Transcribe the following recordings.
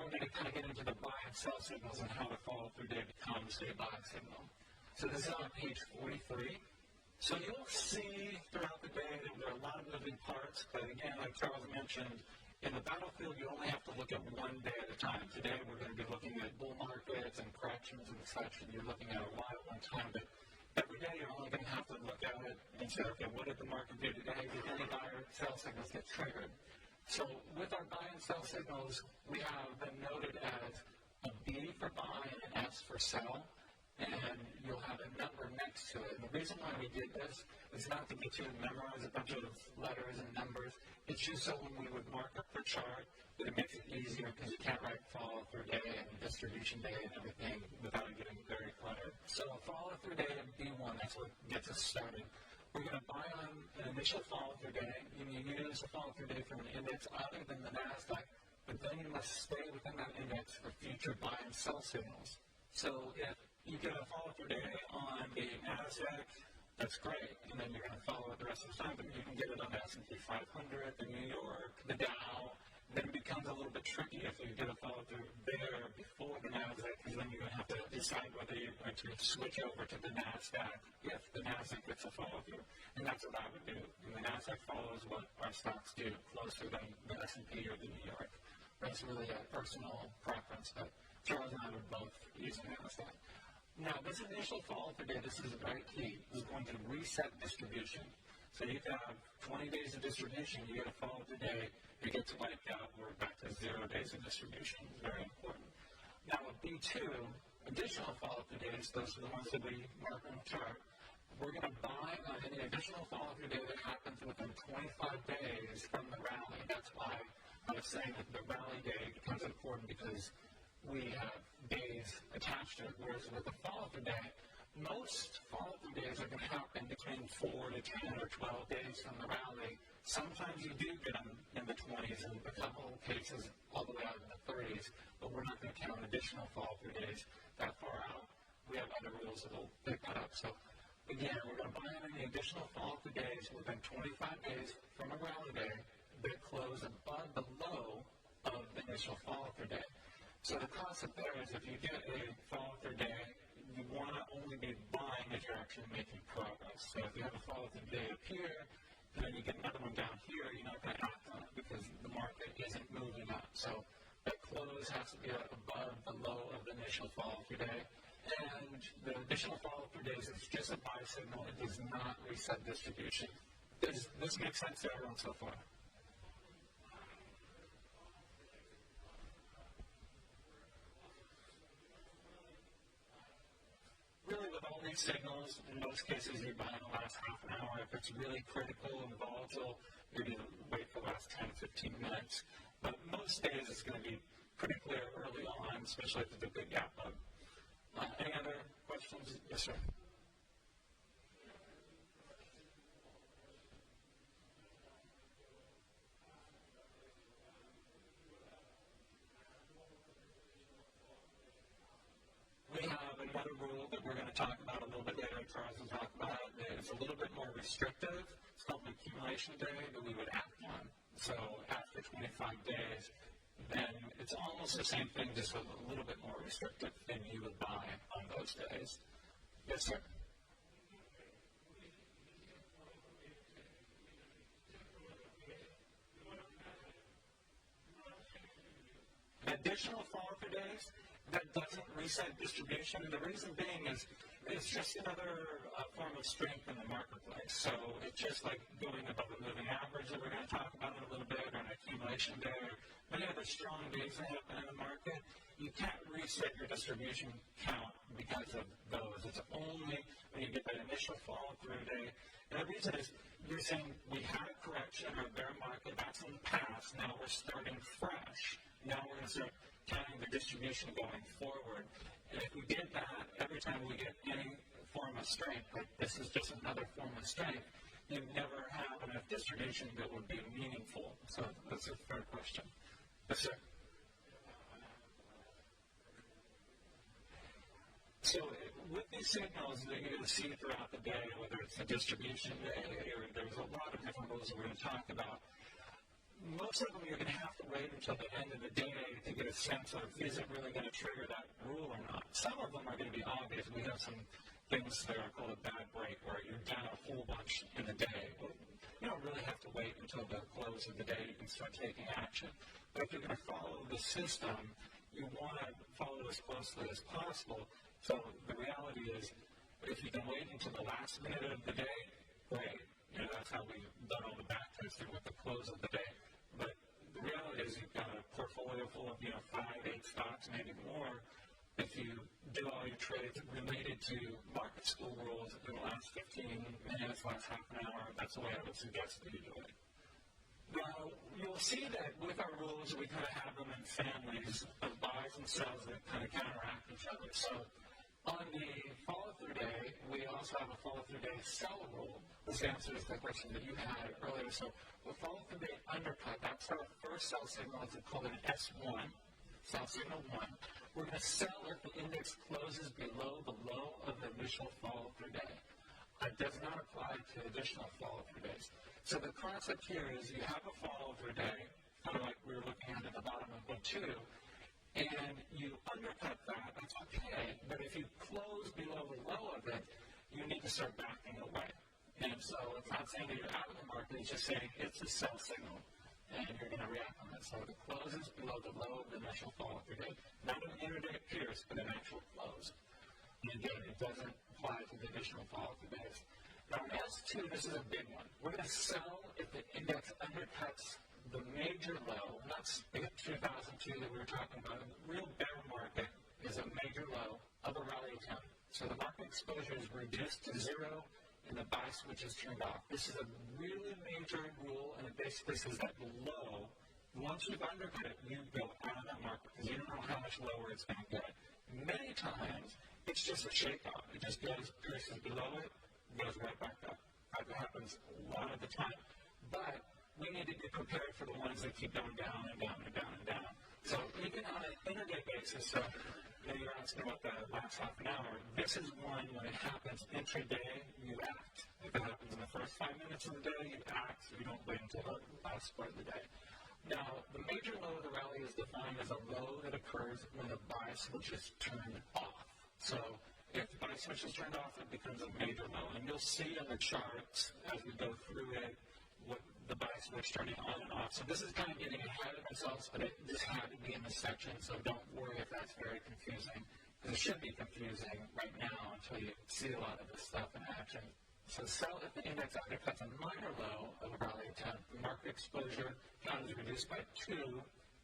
we're going to kind of get into the buy and sell signals and how the follow-through day becomes a buy signal. So this is on page 43. So you'll see throughout the day that there are a lot of moving parts, but again, like Charles mentioned, in the battlefield, you only have to look at one day at a time. Today, we're going to be looking at bull markets and corrections and such, and you're looking at a lot at one time, but every day you're only going to have to look at it and say, okay, what did the market do today? Did any buy or sell signals get triggered? So with our buy and sell signals, we have them noted as a B for buy and an S for sell, and you'll have a number next to it. And the reason why we did this is not to get you to memorize a bunch of letters and numbers. It's just so when we would mark up the chart, that it makes it easier because you can't write follow-through day and distribution day and everything without it getting very cluttered. So a follow-through day of B1, that's what gets us started. We're going to buy on an initial follow-through day. You use a follow-through day from an index other than the NASDAQ, but then you must stay within that index for future buy and sell signals. So if you get a follow-through day on the NASDAQ, that's great, and then you're going to follow it the rest of the time, but you can get it on the S&P 500, the New York, the Dow. Then it becomes a little bit tricky if you get a follow-through there before the NASDAQ, because then you're going to have to decide whether you're going to switch over to the NASDAQ if the NASDAQ gets a follow-through. And that's what I would do. And the NASDAQ follows what our stocks do closer than the S&P or the New York. That's really a personal preference, but Charles and I would both use the NASDAQ. Now, this initial follow-through day, this is very key. This is going to reset distribution. So you can have 20 days of distribution, you get a follow-through day, it gets wiped out, we're back to 0 days of distribution. It's very important. Now with B2, additional follow-through days, those are the ones that we mark on the chart, we're going to buy on any additional follow-through day that happens within 25 days from the rally. That's why I was saying that the rally day becomes important because we have days attached to it, whereas with the follow-through day, most follow-through days are going to happen between 4 to 10 or 12 days from the rally. Sometimes you do get them in the 20s, and a couple of cases all the way out in the 30s, but we're not going to count additional follow-through days that far out. We have other rules that will pick that up. So, again, we're going to buy in any additional follow-through days within 25 days from a rally day that close above the low of the initial follow-through day. So the concept there is if you get a follow-through day, you want to only be buying if you're actually making progress. So if you have a follow-through day up here, and then you get another one down here, you're not going to act on it because the market isn't moving up. So that close has to be above the low of the initial follow-through day. And the additional follow-through days is just a buy signal. It does not reset distribution. Does this make sense to everyone so far? Really, with all these signals, in most cases, you buy in the last half an hour. If it's really critical and volatile, maybe wait for the last 10, 15 minutes. But most days, it's going to be pretty clear early on, especially if it's a big gap up. Any other questions? Yes, sir. We have another rule that we're going to talk about a little bit later. Charles will talk about it. It's a little bit more restrictive. It's called the accumulation day that we would act on. So after 25 days, then it's almost the same thing, just a little bit more restrictive than you would buy on those days. Yes, sir. Additional follow-through days, that doesn't reset distribution. The reason being is it's just another form of strength in the marketplace. So it's just like going above the moving average that we're going to talk about in a little bit, or an accumulation day, or many other strong days that happen in the market. You can't reset your distribution count because of those. It's only when you get that initial follow-through day. And the reason is you're saying we had a correction or a bear market, that's in the past. Now we're starting fresh. Now we're going to start counting the distribution going forward. And if we did that every time we get any form of strength, like this is just another form of strength, you'd never have enough distribution that would be meaningful. So that's a fair question. Yes, sir. So with these signals that you're going to see throughout the day, whether it's a distribution day or there's a lot of different rules that we're going to talk about, most of them you're going to have to wait until the end of the day to get a sense of, is it really going to trigger that rule or not? Some of them are going to be obvious. We have some things that are called a bad break, where you're down a whole bunch in the day. You don't really have to wait until the close of the day. You can start taking action. But if you're going to follow the system, you want to follow as closely as possible. So the reality is, if you can wait until the last minute of the day, great. You know, that's how we've done all the back testing with the close of the day. But the reality is, you've got a portfolio full of, 5, 8 stocks, maybe more. If you do all your trades related to market school rules in the last 15 minutes, last half an hour, that's the way I would suggest that you do it. Now, you'll see that with our rules, we kind of have them in families of buys and sells that kind of counteract each other. So on the follow-through day, we also have a follow-through day sell rule. This answers the question that you had earlier. So the follow-through day undercut, that's our first sell signal. It's called an S1, sell signal 1. We're going to sell if the index closes below the low of the initial follow-through day. It does not apply to additional follow-through days. So the concept here is you have a follow-through day, kind of like we were looking at the bottom of book 2, and you undercut that, that's okay. But if you close below the low of it, you need to start backing away. And so it's not saying that you're out of the market, it's just saying it's a sell signal, and you're going to react on it. So it closes below the low of the initial follow-through day. Not an intraday pierce, but an actual close. And again, it doesn't apply to the additional follow-through days. Now, in S2, this is a big one. We're going to sell if the index undercuts the major low. That's the 2002 that we were talking about. The real bear market is a major low of a rally attempt. So the market exposure is reduced to 0 and the buy switch is turned off. This is a really major rule, and it basically says that the low, once you've undercut it, you go out of that market because you don't know how much lower it's going to get. Many times, it's just a shakeout. It just goes, pierces below it, goes right back up. That happens a lot of the time. But we need to be prepared for the ones that keep going down and down and down and down. So even on an intraday basis, so you're asking about the last half an hour, this is one when it happens intraday, you act. If it happens in the first 5 minutes of the day, you act. So you don't wait until the last part of the day. Now, the major low of the rally is defined as a low that occurs when the buy switch is turned off. So if the buy switch is turned off, it becomes a major low. And you'll see on the charts as we go through it what the buy switch turning on and off. So this is kind of getting ahead of ourselves, but this had to be in this section, so don't worry if that's very confusing. Because it should be confusing right now until you see a lot of this stuff in action. So sell if the index undercuts a minor low of a rally attempt. The market exposure count is reduced by 2,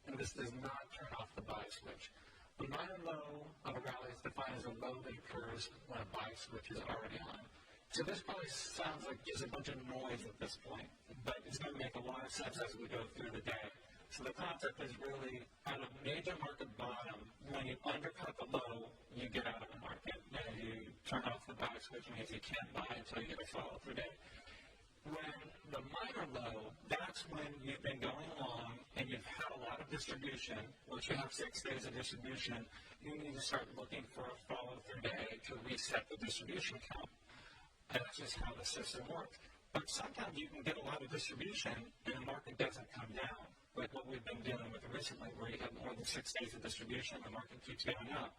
and this does not turn off the buy switch. The minor low of a rally is defined as a low that occurs when a buy switch is already on. So this probably sounds like just a bunch of noise at this point, but it's going to make a lot of sense as we go through the day. So the concept is really, at a major market bottom, when you undercut the low, you get out of the market. And you turn off the buy switch, means you can't buy until you get a follow-through day. When the minor low, that's when you've been going along and you've had a lot of distribution. Once you have 6 days of distribution, you need to start looking for a follow-through day to reset the distribution count. And that's just how the system works. But sometimes you can get a lot of distribution and the market doesn't come down, like what we've been dealing with recently, where you have more than 6 days of distribution, the market keeps going up.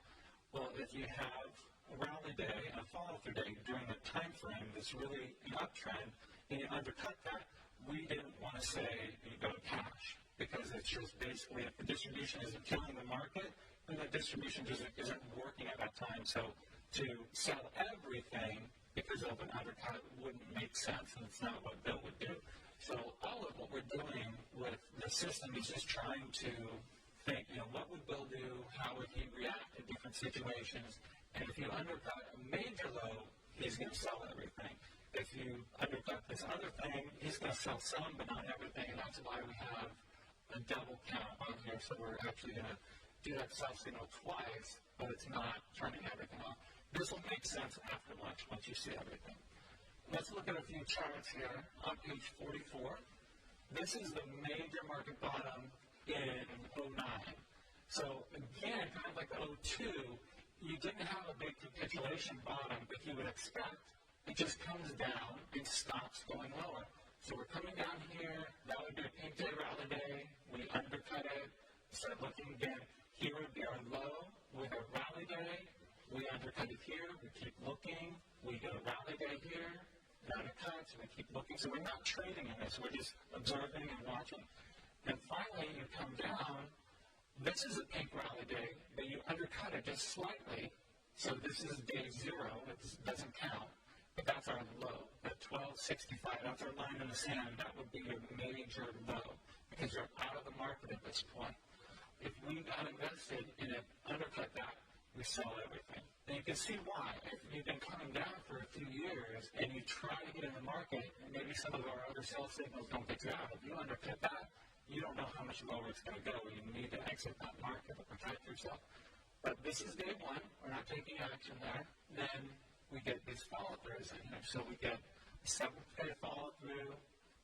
Well, if you have a rally day and a follow-through day during a time frame that's really an uptrend, and you undercut that, we didn't want to say you go to cash, because it's just basically if the distribution isn't killing the market, then the distribution just isn't working at that time. So to sell everything because of an undercut wouldn't make sense, and it's not what Bill would do. So all of what we're doing with the system is just trying to think, what would Bill do? How would he react to different situations? And if you undercut a major low, he's going to sell everything. If you undercut this other thing, he's going to sell some, but not everything, and that's why we have a double count on here. So we're actually going to do that sell signal twice, but it's not turning everything off. This will make sense after lunch once you see everything. Let's look at a few charts here on page 44. This is the major market bottom in 09. So again, kind of like 02, you didn't have a big capitulation bottom that you would expect. It just comes down and stops going lower. So we're coming down here. That would be a pink day rally day. We undercut it. Start looking again. Here would be our low with a rally day. We undercut it here. We keep looking. We get a rally day here. It undercuts. We keep looking. So we're not trading in this. We're just observing and watching. And finally, you come down. This is a pink rally day, but you undercut it just slightly. So this is day 0. It doesn't count. But that's our low, at 1265. That's our line in the sand. That would be your major low because you're out of the market at this point. If we got invested in it, undercut that, we sell everything. And you can see why. If you've been coming down for a few years and you try to get in the market, and maybe some of our other sell signals don't get you out. If you undercut that, you don't know how much lower it's going to go. You need to exit that market to protect yourself. But this is day 1. We're not taking action there. Then we get these follow-throughs in here. So we get 7th day follow-through,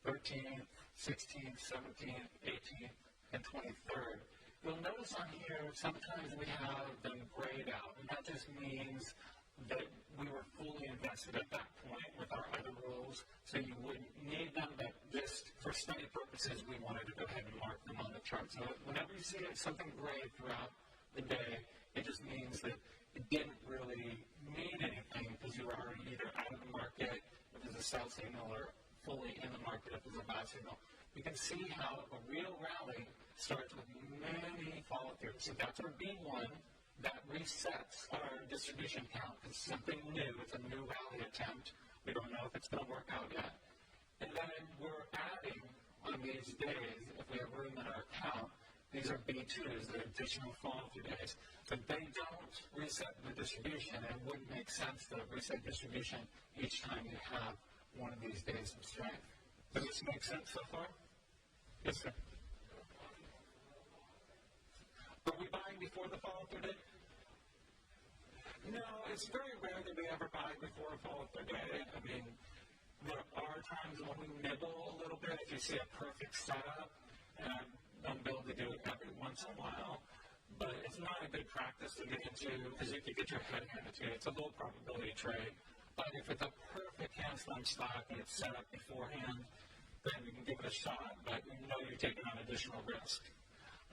13th, 16th, 17th, 18th, and 23rd. You'll notice on here sometimes we have them grayed out, and that just means that we were fully invested at that point with our other rules, so you wouldn't need them, but just for study purposes, we wanted to go ahead and mark them on the chart. So whenever you see something gray throughout the day, it just means that it didn't really mean anything because you were already either out of the market if it was a sell signal or fully in the market if it was a buy signal. You can see how a real rally starts with many follow-throughs. So that's our B1. That resets our distribution count. It's something new. It's a new rally attempt. We don't know if it's going to work out yet. And then we're adding on these days, if we have room in our account, these are B2s, the additional follow-through days. But they don't reset the distribution. It wouldn't make sense to reset distribution each time you have one of these days of strength. Does this make sense so far? Yes, sir. Are we buying before the follow-through day? No, it's very rare that we ever buy before a follow-through day. I mean, there are times when we nibble a little bit if you see a perfect setup, and I'm able to do it every once in a while. But it's not a good practice to get into because you can get your head handed to you. It's a low probability trade. But if it's a perfect hand-slung stock and it's set up beforehand, then you can give it a shot. But you know you're taking on additional risk.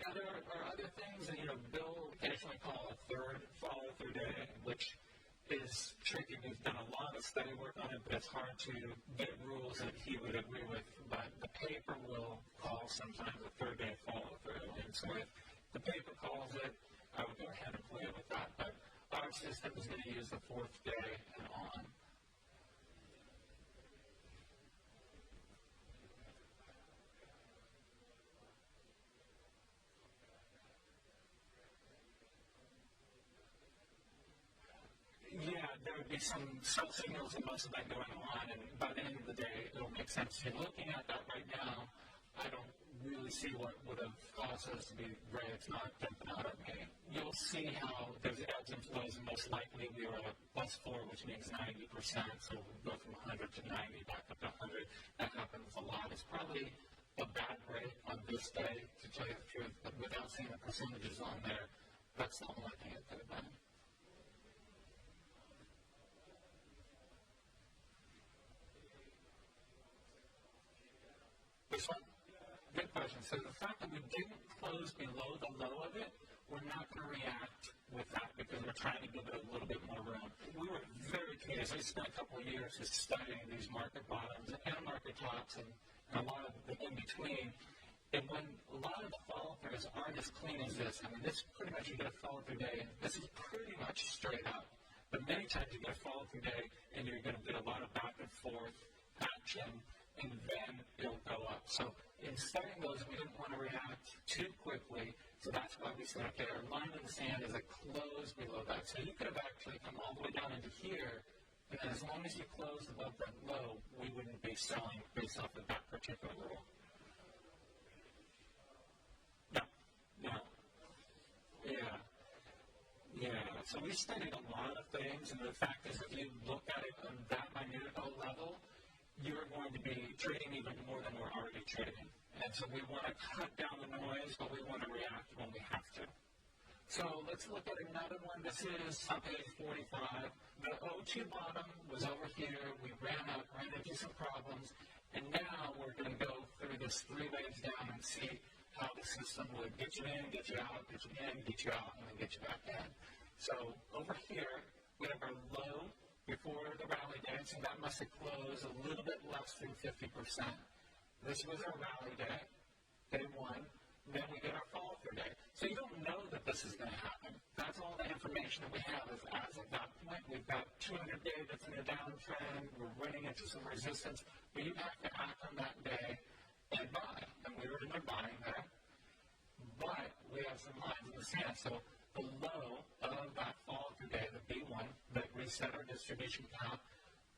Now, there are other things that, Bill occasionally call a third follow-through day, which is tricky. We've done a lot of study work on it, but it's hard to get rules that he would agree with. But the paper will call sometimes a third day follow-through. And so if the paper calls it, I would go ahead and play with that. But our system is going to use the 4th day and on. Yeah, there would be some sell signals and most of that going on, and by the end of the day, it'll make sense. If you're looking at that right now, I don't really see what would have caused us to be gray. It's not jumping out at me. You'll see how there's ebbs and flows, and most likely we were at +4, which means 90%, so we'll go from 100 to 90, back up to 100. That happens a lot. It's probably a bad break on this day, to tell you the truth, but without seeing the percentages on there, that's the only thing it could have been. This one? Good question. So the fact that we didn't close below the low of it, we're not going to react with that because we're trying to give it a little bit more room. We were very curious. We spent a couple of years just studying these market bottoms and market tops and a lot of the in-between. And when a lot of the follow-throughs aren't as clean as this, I mean, this pretty much you get a follow-through day, and this is pretty much straight up. But many times you get a follow-through day, and you're going to get a lot of back and forth action, and then it'll go up. So in studying those, we didn't want to react too quickly, so that's why we said, okay, our line in the sand is a close below that. So you could have actually come all the way down into here, and then as long as you closed above that low, we wouldn't be selling based off of that particular rule. No. Yeah. So we studied a lot of things, and the fact is, if you look at it on that minute level, you're going to be trading even more than we're already trading. And so we want to cut down the noise, but we want to react when we have to. So let's look at another one. This is on page 45. The O2 bottom was over here. We ran into some problems. And now we're going to go through this 3 waves down and see how the system would get you in, get you out, get you in, get you out, and then get you back in. So over here, we have our low before the rally day, so that must have closed a little bit less than 50%. This was our rally day, day 1. Then we get our follow-through day. So you don't know that this is going to happen. That's all the information that we have is as of that point, we've got 200 days that's in a downtrend, we're running into some resistance, but you have to act on that day and buy. And we were in there buying there, but we have some lines in the sand. So the low of that follow-through day, the B1, that reset our distribution count,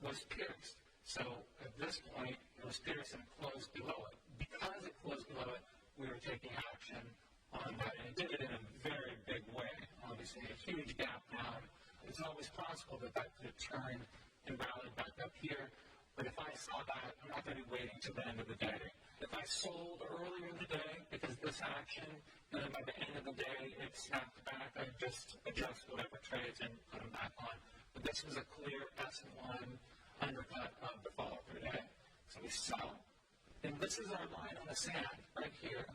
was pierced. So at this point, it was pierced and closed below it. Because it closed below it, we were taking action on that, and it did it in a very big way. Obviously, a huge gap down. It's always possible that that could have turned and rallied back up here, but if I saw that, I'm not going to be waiting till the end of the day. If I sold earlier in the day because this action, and then by the end of the day it snapped back, I just adjust whatever trades and put them back on. But this was a clear S1 undercut of the follow-through day. So we sell. And this is our line on the sand right here.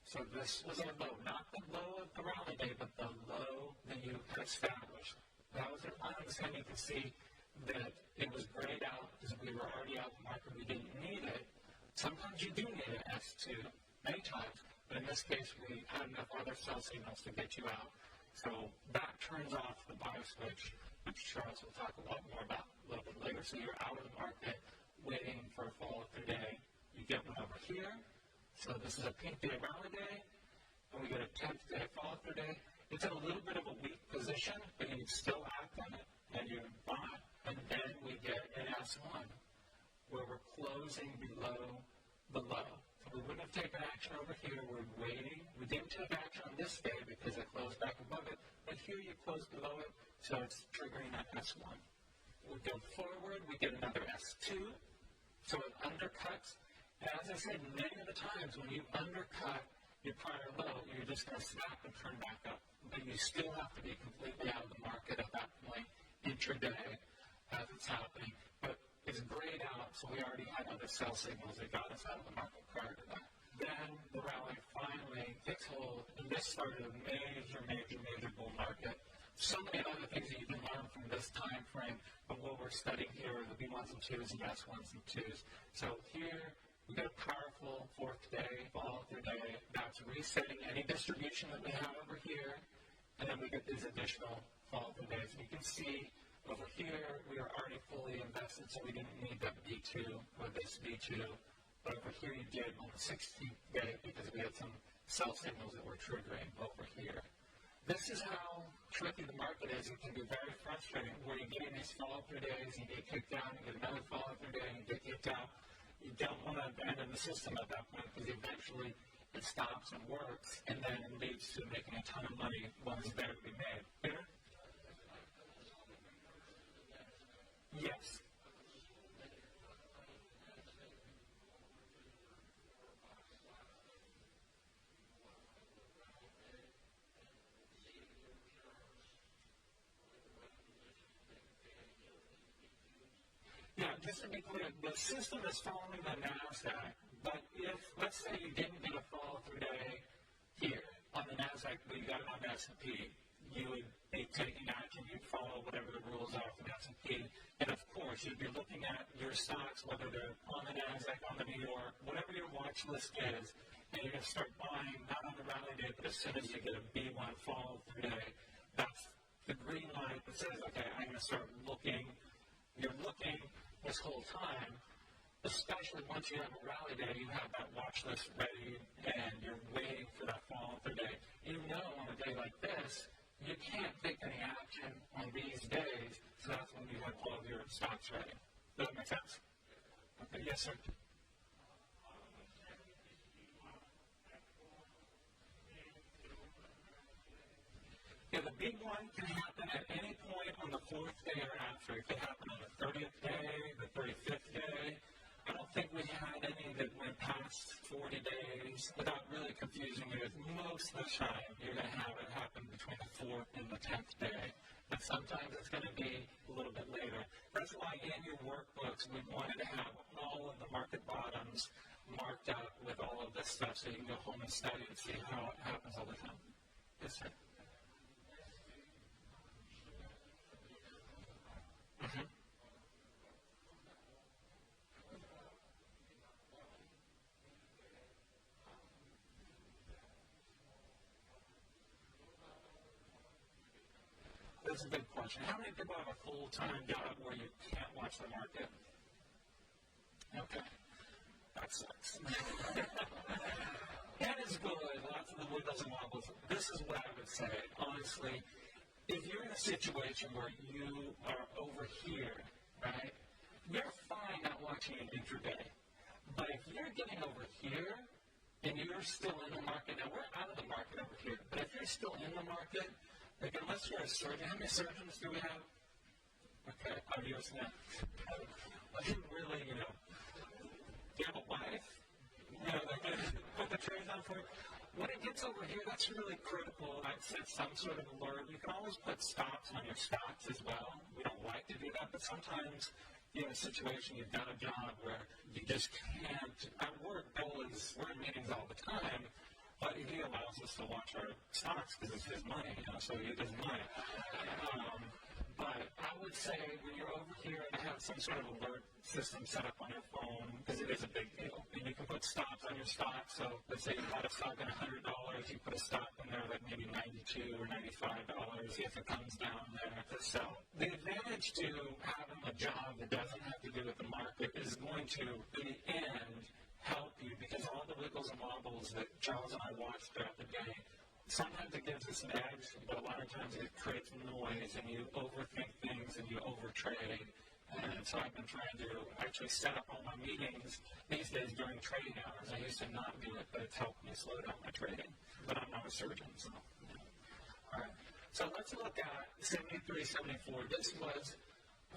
So this was our low, not the low of the rally day, but the low that you had established. That was our line on the sand. You can see that it was grayed out because we were already out of the market. We didn't need it. Sometimes you do need an S2, many times, but in this case, we had enough other sell signals to get you out. So that turns off the buy switch, which Charles will talk a lot more about a little bit later. So you're out of the market waiting for a follow-through day. You get one over here. So this is a pink day rally day, and we get a 10th day follow-through day. It's in a little bit of a weak position, but you can still act on it, and you buy. And then we get an S1, where we're closing below the low. So we wouldn't have taken action over here. We're waiting. We didn't take action on this day because it closed back above it, but here you close below it, so it's triggering that S1. We go forward. We get another S2, so it undercuts. And as I said, many of the times when you undercut your prior low, you're just going to snap and turn back up. But you still have to be completely out of the market at that point, intraday, as it's happening. But it's grayed out, so we already had other sell signals that got us out of the market prior to that. Then the rally finally takes hold, and this started a major bull market. So many other things that you can learn from this time frame, but what we're studying here are the B1s and 2s and S1s and 2s. So here, we get a powerful 4th day, follow-through day. That's resetting any distribution that we have over here. And then we get these additional follow-through days. And you can see over here, we are already fully invested, so we didn't need that B2 or this B2. But over here, you did on the 16th day because we had some sell signals that were triggering over here. This is how tricky the market is. It can be very frustrating where you're getting these follow-through days, you get kicked out, you get another follow-through day, and you get kicked out. You don't want to abandon the system at that point because eventually it stops and works, and then it leads to making a ton of money when it's there to be made. Peter? Yes. Yeah, just to be clear, the system is following the NASDAQ, but if, let's say you didn't get a follow-through day here on the NASDAQ, but you got it on the S&P, you would be taking action, you'd follow whatever the rules are for the S&P, and of course, you'd be looking at your stocks, whether they're on the NASDAQ, on the New York, whatever your watch list is, and you're going to start buying, not on the rally day, but as soon as you get a B1 follow-through day, that's the green light that says, okay, I'm going to start looking. You're looking this whole time, especially once you have a rally day, you have that watch list ready and you're waiting for that follow-through day. You know on a day like this, you can't take any action on these days, so that's when you have all of your stocks ready. Does that make sense? Okay, yes, sir. Yeah, the big one can happen at any point on the 4th day or after. It could happen on the 30th day, the 35th day. I don't think we had any that went past 40 days without really confusing you. Most of the time, you're going to have it happen between the 4th and the 10th day. But sometimes it's going to be a little bit later. That's why in your workbooks, we wanted to have all all of the market bottoms marked out with all of this stuff so you can go home and study and see how it happens all the time. Yes, sir. Mm-hmm. That's a big question. How many people have a full-time job where you can't watch the market? Okay. That sucks. That is good. Lots of the wiggles and wobbles. This is what I would say. Honestly, if you're in a situation where you are over here, right, you're fine not watching an intraday. But if you're getting over here and you're still in the market, now we're out of the market over here, but if you're still in the market, like unless you're a surgeon, how many surgeons do we have? Okay, I'm US now. Like really, do you have a wife? Like put the trays on for you. When it gets over here, that's really critical. I'd set some sort of alert. You can always put stops on your stocks as well. We don't like to do that, but sometimes you're in a situation, you've got a job where you just can't. At work, we're in meetings all the time, but he allows us to watch our stocks because it's his money, so he doesn't mind. But I would say when you're over here and have some sort of alert system set up on your phone, because it is a big deal. And you can put stops on your stock. So let's say you bought a stock at $100, you put a stop in there like maybe $92 or $95 if it comes down there to sell. The advantage to having a job that doesn't have to do with the market is going to, in the end, help you because all the wiggles and wobbles that Charles and I watch throughout the day, sometimes it gives us an edge, but a lot of times it creates noise and you overthink things and you overtrade. And so I've been trying to actually set up all my meetings these days during trading hours. I used to not do it, but it's helped me slow down my trading. But I'm not a surgeon, so. All right. So let's look at 73, 74. This was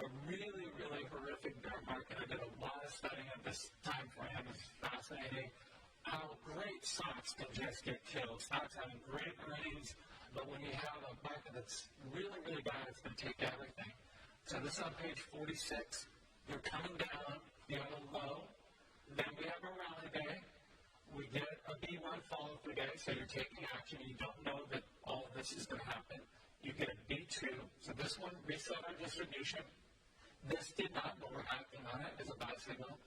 a really, really horrific bear market. I did a lot of studying at this time frame. It's fascinating how great stocks can just get killed. Stocks having great earnings, but when you have a market that's really, really bad, it's going to take everything. So this is on page 46. You're coming down, you have a low, then we have a rally day. We get a B1 follow-through day, so you're taking action. You don't know that all of this is going to happen. You get a B2. So this one reset our distribution. This did not, but we're acting on it as a buy signal.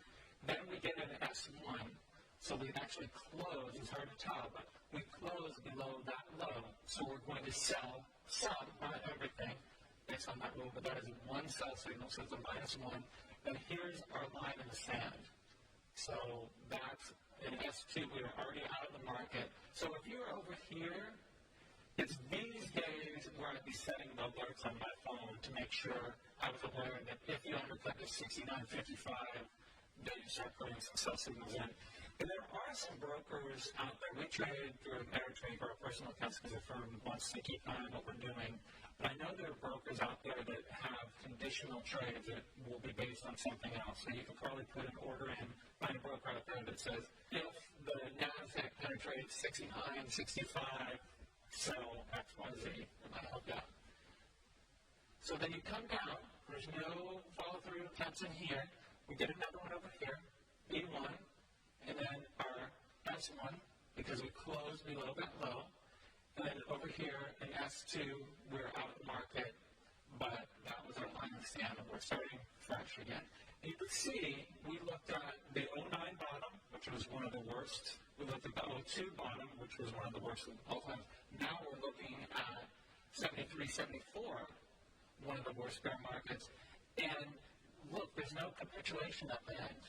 Then we get an S1. So we actually close, it's hard to tell, but we close below that low. So we're going to sell some, not everything, based on that rule, but that is one sell signal, so it's a -1. And here's our line in the sand. So that's in S2, we are already out of the market. So if you're over here, it's these days where I'd be setting the alerts on my phone to make sure I was aware that if you undercut the 69.55, then you start putting some sell signals in. And there are some brokers out there. We trade through Ameritrade for our personal accounts because the firm wants to keep an eye on what we're doing. But I know there are brokers out there that have conditional trades that will be based on something else. So you can probably put an order in, find a broker out there that says, if the NASDAQ penetrates 69, 65, sell X, Y, Z. It might help you out. So then you come down. There's no follow-through attempts in here. We get another one over here, B1. And then our S1, because we closed below that low. And then over here in S2, we're out of the market, but that was our line of stand, and we're starting fresh again. And you can see we looked at the 09 bottom, which was one of the worst. We looked at the 02 bottom, which was one of the worst of all time. Now we're looking at 73, 74, one of the worst bear markets. And look, there's no capitulation at the end.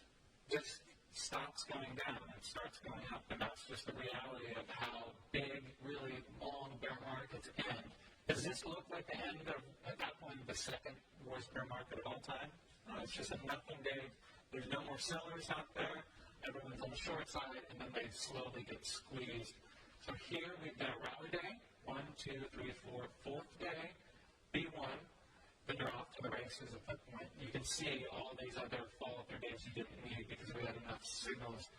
Just stops going down and starts going up, and that's just the reality of how big, really long bear markets end. Does this look like the end of, at that point, the second worst bear market of all time? No, it's just a nothing day. There's no more sellers out there. Everyone's on the short side, and then they slowly get squeezed. So here we've got a rally day, 1, 2, 3, 4, fourth day, B1. Then you're off to the races at that point. You can see all these other follow-through days you didn't need because we had enough signals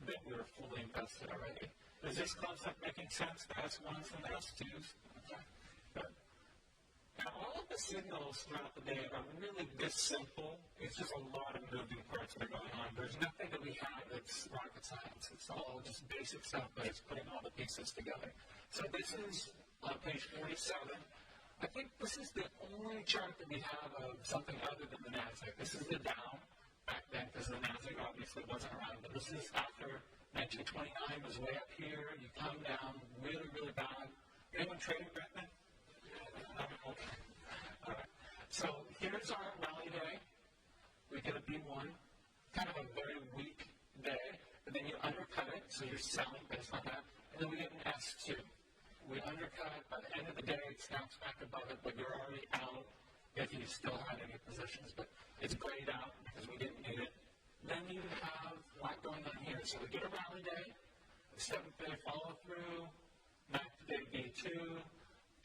that we were fully invested already. Is this concept making sense? The S1s and the S2s? Okay. Good. Now, all of the signals throughout the day are really this simple. It's just a lot of moving parts that are going on. There's nothing that we have that's rocket science. It's all just basic stuff, but it's putting all the pieces together. So this is on page 47. I think this is the only chart that we have of something other than the NASDAQ. This is the Dow back then, because the NASDAQ obviously wasn't around. But this is after 1929. It was way up here. You come down really, really bad. Anyone trading back then? Okay. All right. So here's our rally day. We get a B1, kind of a very weak day, but then you undercut it, so you're selling based on that, and then we get an S2. We undercut, by the end of the day, it snaps back above it, but you're already out if you still had any positions, but it's grayed out because we didn't need it. Then you have a lot going on here. So we get a rally day, the 7th day follow through, 9th day B2,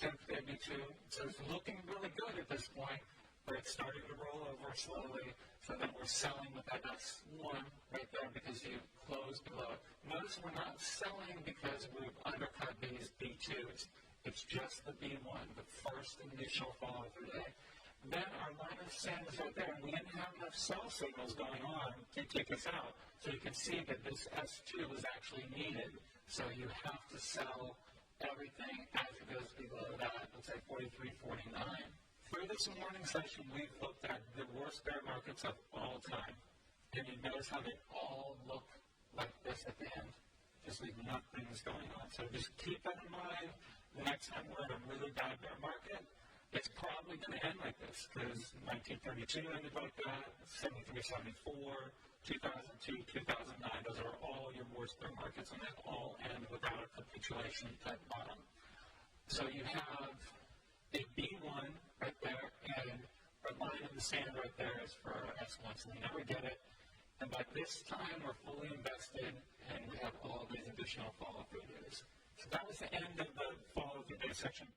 10th day B2. So it's looking really good at this point, but it's starting to roll over slowly. So then we're selling with that S1 right there because you closed below it. Notice we're not selling because we've undercut these B2s. It's just the B1, the first initial follow through day. Then our line of sand is right there, and we didn't have enough sell signals going on to take us out. So you can see that this S2 was actually needed. So you have to sell everything as it goes below that, let's say 43, 49. For this morning session, we've looked at the worst bear markets of all time. And you notice how they all look like this at the end. Just like nothing's going on. So just keep that in mind. The next time we're in a really bad bear market, it's probably going to end like this because 1932 ended like that, 73, 74, 2002, 2009, those are all your worst bear markets, and they all end without a capitulation type bottom. So you have a B1 right there, and our line in the sand right there is for S1, so we never get it. And by this time, we're fully invested, and we have all these additional follow-through days. So that was the end of the follow-through day section.